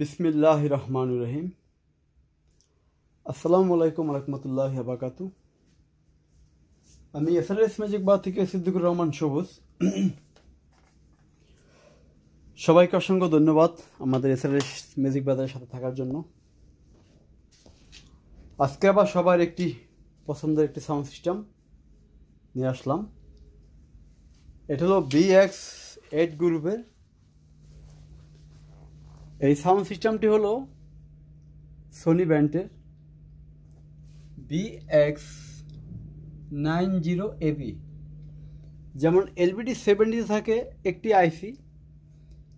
বিসমিল্লাহির রহমানির রহিম। আসসালামু আলাইকুম রহমতুল্লাহি ওয়া বারাকাতুহু। আমি এসআরএস ম্যাজিক বার থেকে সিদ্দিকুর রহমান সবুজ। সবাইকে অসংখ্য ধন্যবাদ আমাদের এসআরএস ম্যাজিক বাজারের সাথে থাকার জন্য। আজকে আবার সবার একটি পছন্দের একটি সাউন্ড সিস্টেম নিয়ে আসলাম। এটা হলো BX8 গ্রুপের। এই সাউন্ড সিস্টেমটি হলো সোনি ব্র্যান্ডের BX90AB। যেমন LBD 70 থাকে একটি আইসি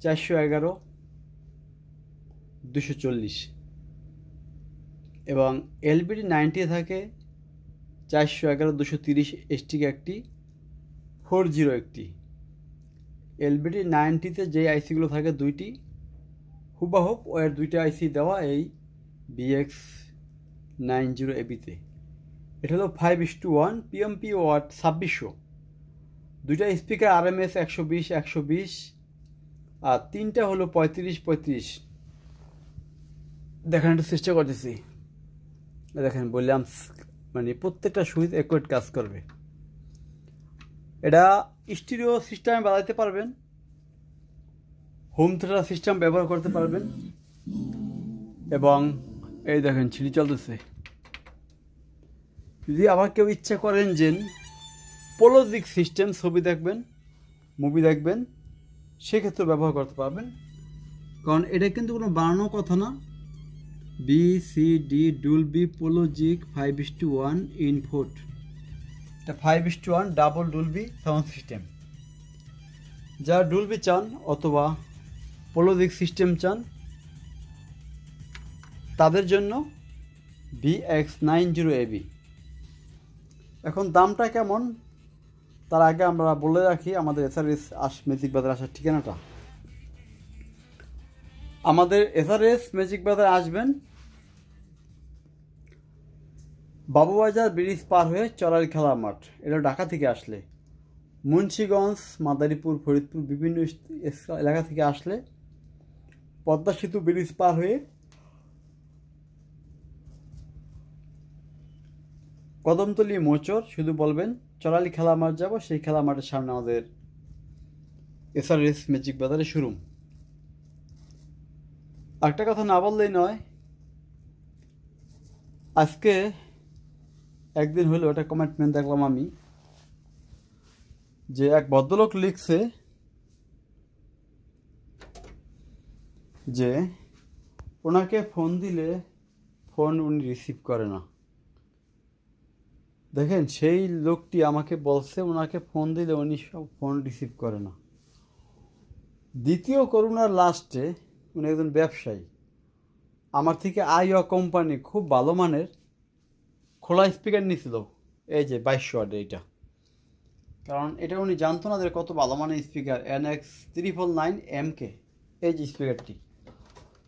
411-240 এবং LBD 90 থাকে 411-230 STK একটি 40 একটি। LBD 90-তে যে আইসিগুলো থাকে দুইটি হুবাহুব ওর দুইটা আইসি দেওয়া এই BX90AB-তে। এটা হলো 5:1 PMP ওয়াট 2600, দুইটা স্পিকার RMS 120 আর তিনটা হলো 35 দেখেন একটু চেষ্টা করতেছি। দেখেন বললাম মানে প্রত্যেকটা সুইচ একুরেট কাজ করবে। এটা স্টিরিও সিস্টেমে বাজাইতে পারবেন, হোম থিয়েটার সিস্টেম ব্যবহার করতে পারবেন এবং এই দেখেন ছিঁড়ি চলতেছে। যদি আবার কেউ ইচ্ছা করেন যে পোলোজিক সিস্টেম ছবি দেখবেন, মুভি দেখবেন, সেক্ষেত্রে ব্যবহার করতে পারবেন। কারণ এটা কিন্তু কোনো বানানো কথা না। BCD ডুলবি পোলোজিক 5:1 ইনপুট, এটা 5:1 ডাবল ডুলবি সাউন্ড সিস্টেম। যারা ডুলবি চান অথবা পোলোজিক সিস্টেম চান তাদের জন্য BX90AB। এখন দামটা কেমন তার আগে আমরা বলে রাখি আমাদের এসআরএস ম্যাজিক বাজার আসার ঠিকানাটা। আমাদের এসআরএস ম্যাজিক বাজার আসবেন বাবুবাজার ব্রিজ পার হয়ে চড়াইল খেলার মাঠ। এটা ঢাকা থেকে আসলে, মুন্সিগঞ্জ, মাদারীপুর, ফরিদপুর বিভিন্ন এলাকা থেকে আসলে পদ্মা সেতু ব্রিজ পার হয়ে কদমতলী মোচর শুধু বলবেন চড়াইল খেলা মাঠ যাব, সেই খেলা মাঠের সামনে আমাদের এসআরএস ম্যাজিক বাজারের শোরুম। একটা কথা না বললেই নয়, আজকে একদিন হলো একটা কমেন্টমেন্ট দেখলাম আমি, যে এক ভদ্রলোক লিখছে যে ওনাকে ফোন দিলে ফোন উনি রিসিভ করে না। দেখেন সেই লোকটি আমাকে বলছে ওনাকে ফোন দিলে উনি সব ফোন রিসিভ করে না। দ্বিতীয় করোনার লাস্টে উনি একজন ব্যবসায়ী, আমার থেকে আইওয়া কোম্পানি খুব ভালো মানের খোলা স্পিকার নিয়েছিল, এই যে 2200 ওয়াট এইটা। কারণ এটা উনি জানতো না যে কত ভালো মানের স্পিকার NX999MK। এই যে স্পিকারটি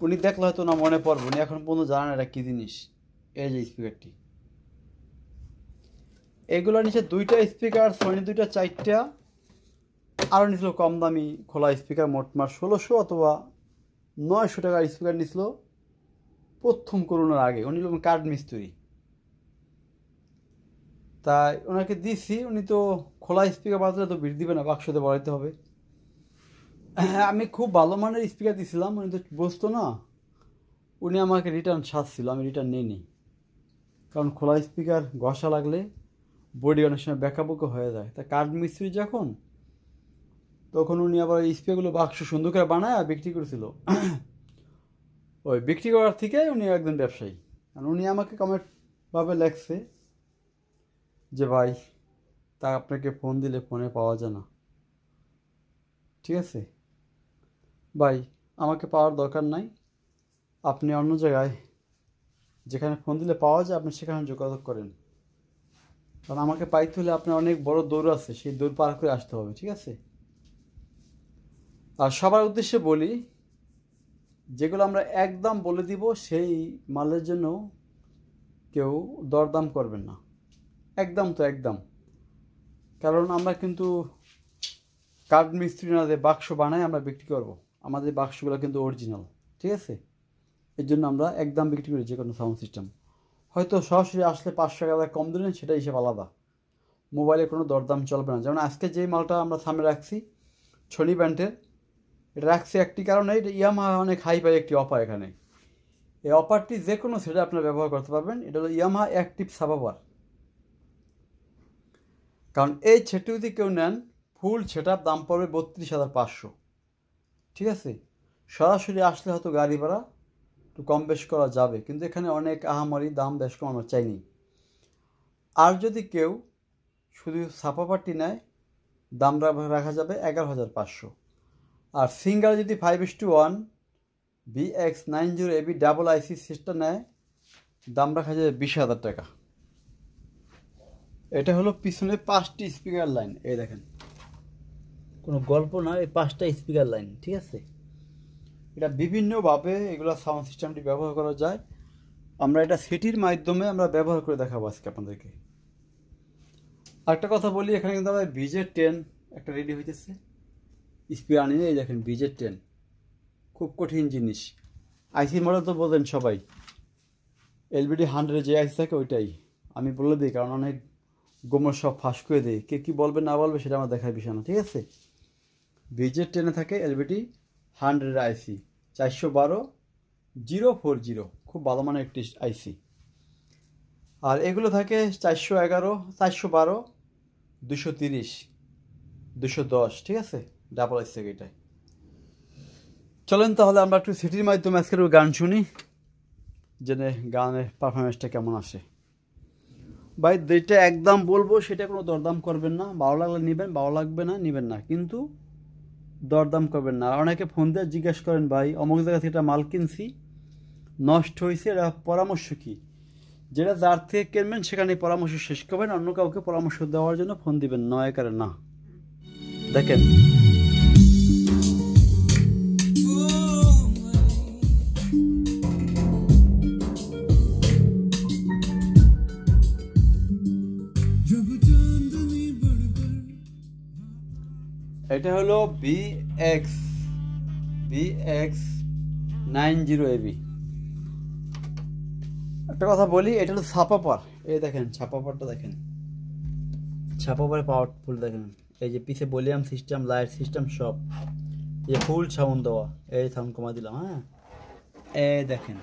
উনি দেখলে হয়তো না মনে পড়বে, উনি এখন পর্যন্ত জানেন এটা কী জিনিস। এই যে স্পিকারটি, এগুলো নিচে দুইটা স্পিকার সোনি, দুইটা 4টা, আরও নিছিল কম দামি খোলা স্পিকার, মোটমাট 1600 অথবা 900 টাকার স্পিকার নিছিল প্রথম করোনার আগে। উনি কার্ড মিস্ত্রি, তাই ওনাকে দিছি। উনি তো খোলা স্পিকার বাজারে তো ভিড় দিবে না, বাক্সতে বাড়াইতে হবে। আমি খুব ভালো মানের স্পিকার দিছিলাম, উনি তো বুঝতো না। উনি আমাকে রিটার্ন সাজছিল, আমি রিটার্ন নিইনি। কারণ খোলা স্পিকার ঘষা লাগলে বডি অনেক সময় ব্যাকাবুকো হয়ে যায়। তা কার্ড মিস্ত্রি যখন, তখন উনি আবার এই স্পিকারগুলো বাক্স সুন্দর করে বানায় বিক্রি করেছিল। ওই বিক্রি করার থেকে উনি একজন ব্যবসায়ী। কারণ উনি আমাকে কমেন্টভাবে লেখছে যে ভাই তা আপনাকে ফোন দিলে ফোনে পাওয়া যায় না। ঠিক আছে ভাই, আমাকে পাওয়ার দরকার নাই, আপনি অন্য জায়গায় যেখানে ফোন দিলে পাওয়া যায় আপনি সেখানে যোগাযোগ করেন। কারণ আমাকে পাইতে হলে আপনার অনেক বড় দৌড় আছে, সেই দৌড় পার করে আসতে হবে। ঠিক আছে। আর সবার উদ্দেশ্যে বলি, যেগুলো আমরা একদম বলে দিব সেই মালের জন্য কেউ দরদাম করবেন না। একদম তো একদম। কারণ আমরা কিন্তু কাঠ মিস্ত্রি না যে বাক্স বানায় আমরা বিক্রি করব, আমাদের বাক্সগুলো কিন্তু অরিজিনাল। ঠিক আছে। এর জন্য আমরা একদম বিক্রি করি যে কোনো সাউন্ড সিস্টেম। হয়তো সরাসরি আসলে 500 টাকা কম দিলেন, সেটা হিসেবে আলাদা। মোবাইলে কোনো দরদাম চলবে না। যেমন আজকে যেই মালটা আমরা সামনে রাখছি সনি ব্র্যান্ডের, এটা রাখছি একটি কারণে, এটা ইয়ামাহা অনেক হাই পাই একটি অফার এখানে। এই অফারটি যে কোনো সেটে আপনারা ব্যবহার করতে পারবেন। এটা হলো ইয়ামাহা অ্যাক্টিভ সাবওয়ার। কারণ এই সেটটি যদি কেউ নেন, ফুল সেট আপ দাম পড়বে 32,500। ঠিক আছে, সরাসরি আসলে হয়তো গাড়ি ভাড়া একটু কম বেশ করা যাবে, কিন্তু এখানে অনেক আহামরি দাম বেশ কম আমরা চাইনি। আর যদি কেউ শুধু সাপাপারটি নেয়, দাম রাখা যাবে 11,500। আর সিঙ্গার যদি 5:1 BX90AB ডাবল আইসি সিস্টেম নেয়, দাম রাখা যাবে 20,000 টাকা। এটা হলো পিছনে 5টি স্পিকার লাইন, এই দেখেন, কোনো গল্প না, এই 5টা স্পিকার লাইন। ঠিক আছে, এটা বিভিন্নভাবে এগুলো সাউন্ড সিস্টেমটি ব্যবহার করা যায়। আমরা এটা সিটির মাধ্যমে আমরা ব্যবহার করে দেখাবো আজকে আপনাদেরকে। আরেকটা কথা বলি, এখানে কিন্তু আমাদের BZ10 একটা রেডি হইতেছে স্পিকার আনিয়ে। এই দেখেন BZ10, খুব কঠিন জিনিস। আইসির মডেল তো বলতেন সবাই, LBD 100 যে আইসি থাকে ওইটাই আমি বলে দিই, কারণ অনেক গোমর সব ফাঁস করে দেয়। কে কী বলবে না বলবে সেটা আমার দেখার বিষয় না। ঠিক আছে, BZ10 থাকে LBD 100 আইসি 412-040, খুব ভালো মানের একটি আইসি। আর এগুলো থাকে 411, 412, 230, 210। ঠিক আছে, ডাবল আইসি থাকে এটাই। চলেন তাহলে আমরা একটু সিটির মাধ্যমে আজকের গান শুনি, জেনে গানের পারফরমেন্সটা কেমন আসে। ভাই যেটা একদম বলবো সেটা কোনো দরদাম করবেন না। ভালো লাগলে নেবেন, ভালো লাগবে না নেবেন না, কিন্তু দরদাম করবেন না। আর অনেকে ফোন দিয়ে জিজ্ঞেস করেন, ভাই অমুক জায়গা থেকে একটা মাল কিনছি, নষ্ট হয়েছে, এটা পরামর্শ কী? যেটা যার থেকে কিনবেন সেখানে পরামর্শ শেষ করবেন, অন্য কাউকে পরামর্শ দেওয়ার জন্য ফোন দিবেন নয় করে না। দেখেন, এটা হলো BX90AB। একটা কথা বলি, এটা হলো ছাপাপার। এই দেখেন ছাপাপারটা, দেখেন ছাপাপারে পাওয়ারফুল। দেখেন এই যে পিছে ভলিউম সিস্টেম, লাইট সিস্টেম সব, এই ফুল সাউন্ড দেওয়া। এই সাউন্ড কমা দিলাম। হ্যাঁ, এই দেখেন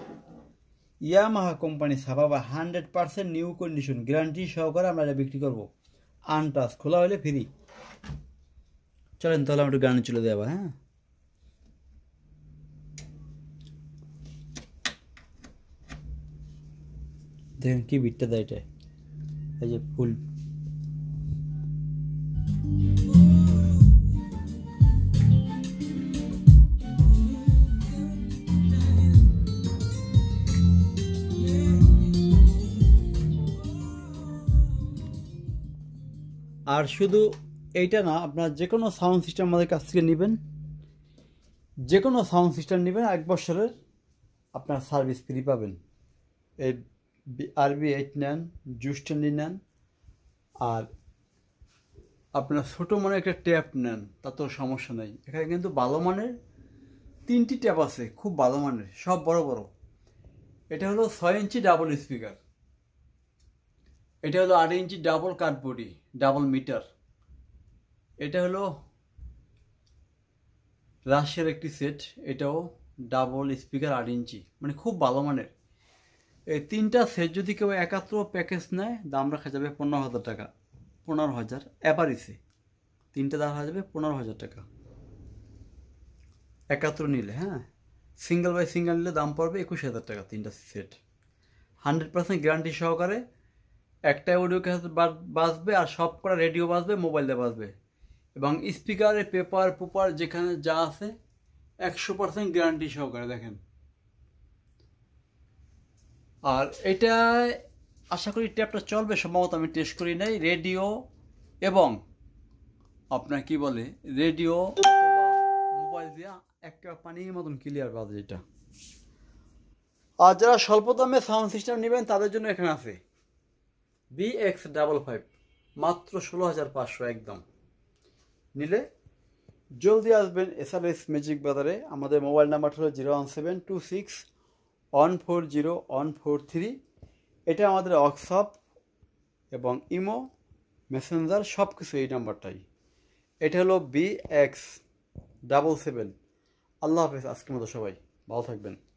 ইয়ামাহা কোম্পানি ছাপাপার 100% নিউ কন্ডিশন, গ্যারান্টি সহকারে আমরা এটা বিক্রি করবো আনটাচ, খোলা হলে ফ্রি। চলেন তাহলে আমরা একটু গানে চলে যাবো। হ্যাঁ, দেখেন কি বিটটা দেয় এটা, এই যে ফুল। আর শুধু এইটা না, আপনার যে কোনো সাউন্ড সিস্টেম আমাদের কাছ থেকে নেবেন, যে কোনো সাউন্ড সিস্টেম নেবেন 1 বছরের আপনার সার্ভিস ফ্রি পাবেন। এই RB8 নেন, জুস্টেন্ডি নেন, আর আপনার ছোটো মানের একটা ট্যাপ নেন, তাতেও সমস্যা নেই। এখানে কিন্তু ভালো মানের 3টি ট্যাপ আছে, খুব ভালো মানের, সব বড় বড়। এটা হলো 6 ইঞ্চি ডাবল স্পিকার, এটা হলো 8 ইঞ্চি ডাবল কাঠবডি ডাবল মিটার, এটা হলো রাশিয়ার একটি সেট, এটাও ডাবল স্পিকার 8 ইঞ্চি, মানে খুব ভালো মানের। এই 3টা সেট যদি কেউ একাত্র প্যাকেজ নেয়, দাম রাখা যাবে 15,000 টাকা। 15,000 অ্যাপারিসে 3টা দাম রাখা যাবে 15,000 টাকা একাত্র নিলে। হ্যাঁ, সিঙ্গেল বাই সিঙ্গেল নিলে দাম পড়বে 21,000 টাকা 3টা সেট। 100% গ্যারান্টি সহকারে একটা অডিও ক্যাসেট বাজবে, আর সব করা রেডিও বাজবে, মোবাইলে বাজবে, এবং স্পিকারে পেপার পুপার যেখানে যা আছে 100% গ্যারান্টি সহকারে। দেখেন, আর এটা আশা করি ট্যাপটা চলবে, সম্ভবত আমি টেস্ট করি নাই। রেডিও এবং আপনার কি বলে, রেডিও মোবাইল দিয়ে একটা পানির মতন ক্লিয়ার বাজে এটা। আর যারা স্বল্প দামে সাউন্ড সিস্টেম নেবেন তাদের জন্য এখানে আছে BX55, মাত্র 16,500 একদম। নিলে জলদি আসবেন SRS ম্যাজিক বাজারে। আমাদের মোবাইল নাম্বার হলো 01726 140 143। এটা আমাদের হোয়াটসঅ্যাপ এবং ইমো মেসেঞ্জার সব কিছু এই নাম্বারটাই। এটা হলো BX77। আল্লাহ হাফেজ। আজকের মতো সবাই ভালো থাকবেন।